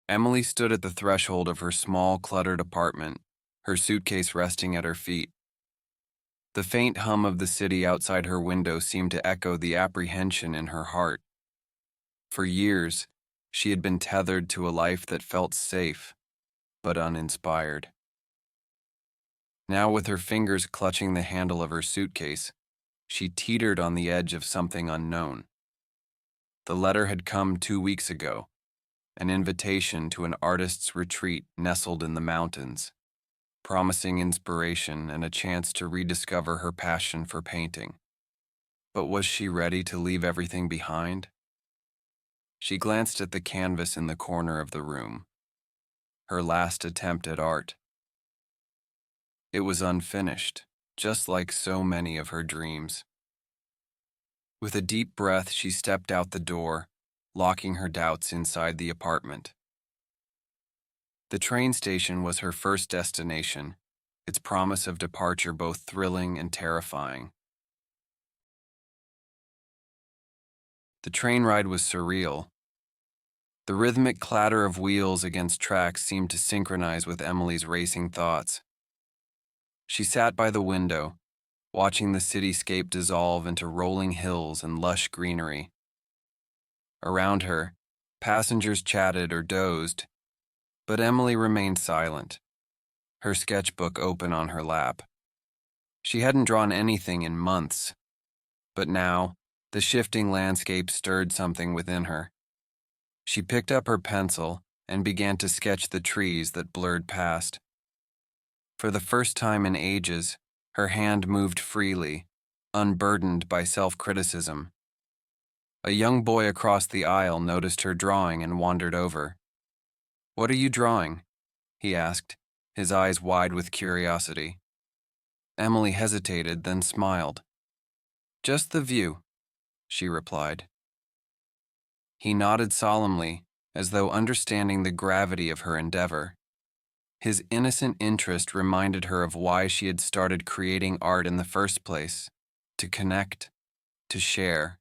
Emily stood at the threshold of her small, cluttered apartment, her suitcase resting at her feet. The faint hum of the city outside her window seemed to echo the apprehension in her heart. For years, she had been tethered to a life that felt safe, but uninspired. Now, with her fingers clutching the handle of her suitcase, she teetered on the edge of something unknown. The letter had come 2 weeks ago, an invitation to an artist's retreat nestled in the mountains, promising inspiration and a chance to rediscover her passion for painting. But was she ready to leave everything behind? She glanced at the canvas in the corner of the room, her last attempt at art. It was unfinished, just like so many of her dreams. With a deep breath, she stepped out the door, locking her doubts inside the apartment. The train station was her first destination, its promise of departure both thrilling and terrifying. The train ride was surreal. The rhythmic clatter of wheels against tracks seemed to synchronize with Emily's racing thoughts. She sat by the window, watching the cityscape dissolve into rolling hills and lush greenery. Around her, passengers chatted or dozed, but Emily remained silent, her sketchbook open on her lap. She hadn't drawn anything in months, but now, the shifting landscape stirred something within her. She picked up her pencil and began to sketch the trees that blurred past. For the first time in ages, her hand moved freely, unburdened by self-criticism. A young boy across the aisle noticed her drawing and wandered over. "What are you drawing?" he asked, his eyes wide with curiosity. Emily hesitated, then smiled. "Just the view," she replied. He nodded solemnly, as though understanding the gravity of her endeavor. His innocent interest reminded her of why she had started creating art in the first place: to connect, to share,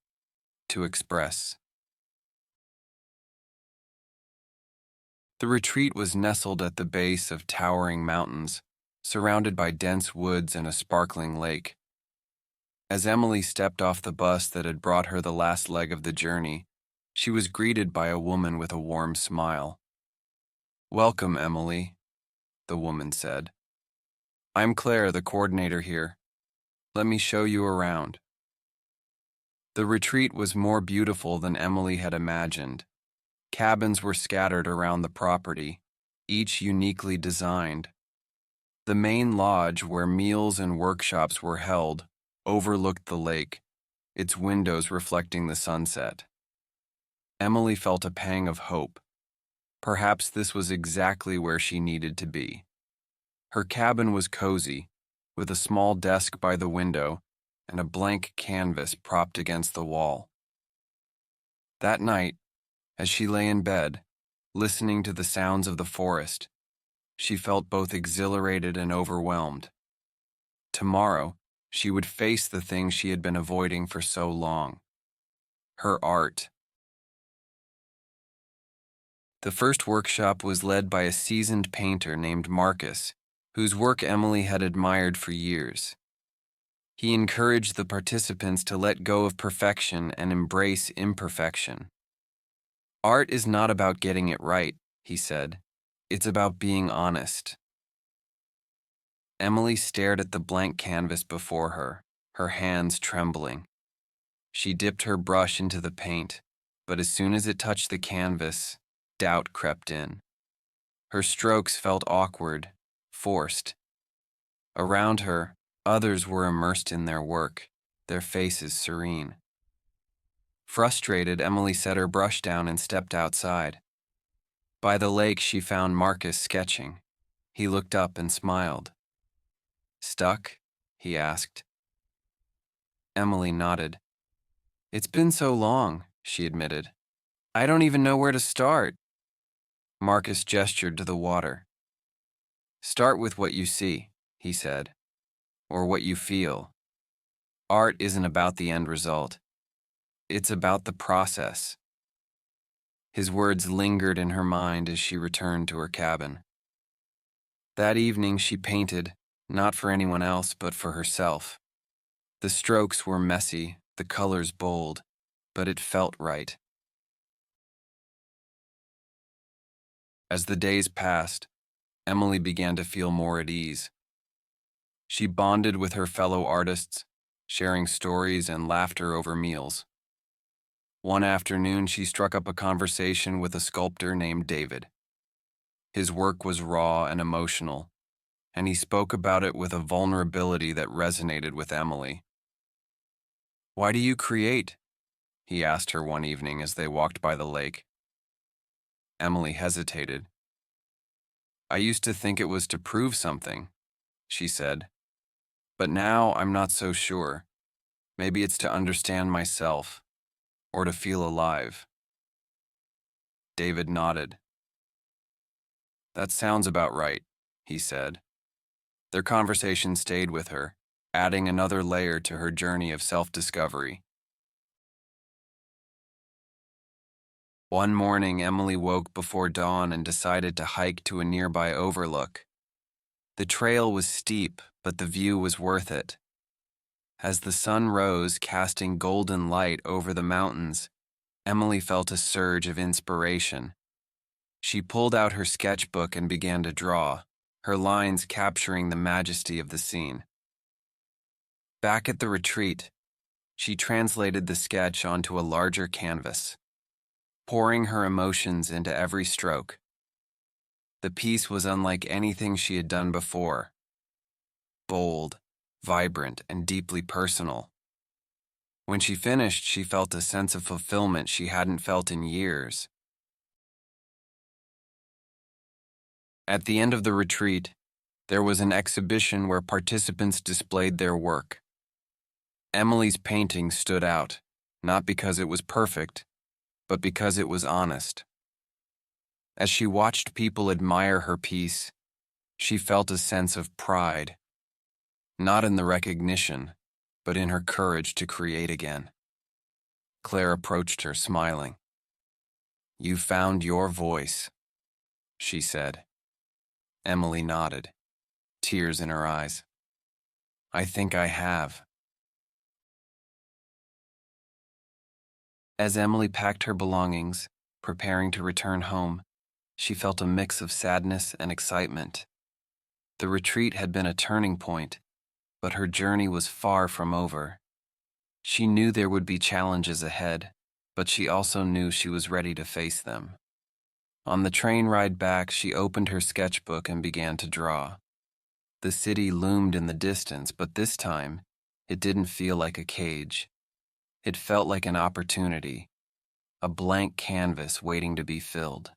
to express. The retreat was nestled at the base of towering mountains, surrounded by dense woods and a sparkling lake. As Emily stepped off the bus that had brought her the last leg of the journey, she was greeted by a woman with a warm smile. "Welcome, Emily," the woman said. "I'm Claire, the coordinator here. Let me show you around." The retreat was more beautiful than Emily had imagined. Cabins were scattered around the property, each uniquely designed. The main lodge, where meals and workshops were held, overlooked the lake, its windows reflecting the sunset. Emily felt a pang of hope. Perhaps this was exactly where she needed to be. Her cabin was cozy, with a small desk by the window and a blank canvas propped against the wall. That night, as she lay in bed, listening to the sounds of the forest, she felt both exhilarated and overwhelmed. Tomorrow, she would face the thing she had been avoiding for so long: her art. The first workshop was led by a seasoned painter named Marcus, whose work Emily had admired for years. He encouraged the participants to let go of perfection and embrace imperfection. "Art is not about getting it right," he said. "It's about being honest." Emily stared at the blank canvas before her, her hands trembling. She dipped her brush into the paint, but as soon as it touched the canvas, doubt crept in. Her strokes felt awkward, forced. Around her, others were immersed in their work, their faces serene. Frustrated, Emily set her brush down and stepped outside. By the lake, she found Marcus sketching. He looked up and smiled. "Stuck?" he asked. Emily nodded. "It's been so long," she admitted. "I don't even know where to start." Marcus gestured to the water. "Start with what you see," he said, "or what you feel. Art isn't about the end result. It's about the process." His words lingered in her mind as she returned to her cabin. That evening she painted, not for anyone else but for herself. The strokes were messy, the colors bold, but it felt right. As the days passed, Emily began to feel more at ease. She bonded with her fellow artists, sharing stories and laughter over meals. One afternoon, she struck up a conversation with a sculptor named David. His work was raw and emotional, and he spoke about it with a vulnerability that resonated with Emily. "Why do you create?" he asked her one evening as they walked by the lake. Emily hesitated. "I used to think it was to prove something," she said. "But now I'm not so sure. Maybe it's to understand myself, or to feel alive." David nodded. "That sounds about right," he said. Their conversation stayed with her, adding another layer to her journey of self-discovery. One morning, Emily woke before dawn and decided to hike to a nearby overlook. The trail was steep, but the view was worth it. As the sun rose, casting golden light over the mountains, Emily felt a surge of inspiration. She pulled out her sketchbook and began to draw, her lines capturing the majesty of the scene. Back at the retreat, she translated the sketch onto a larger canvas, pouring her emotions into every stroke. The piece was unlike anything she had done before. Bold, vibrant, and deeply personal. When she finished, she felt a sense of fulfillment she hadn't felt in years. At the end of the retreat, there was an exhibition where participants displayed their work. Emily's painting stood out, not because it was perfect, but because it was honest. As she watched people admire her piece, she felt a sense of pride, not in the recognition, but in her courage to create again. Claire approached her, smiling. "You found your voice," she said. Emily nodded, tears in her eyes. "I think I have." As Emily packed her belongings, preparing to return home, she felt a mix of sadness and excitement. The retreat had been a turning point, but her journey was far from over. She knew there would be challenges ahead, but she also knew she was ready to face them. On the train ride back, she opened her sketchbook and began to draw. The city loomed in the distance, but this time, it didn't feel like a cage. It felt like an opportunity, a blank canvas waiting to be filled.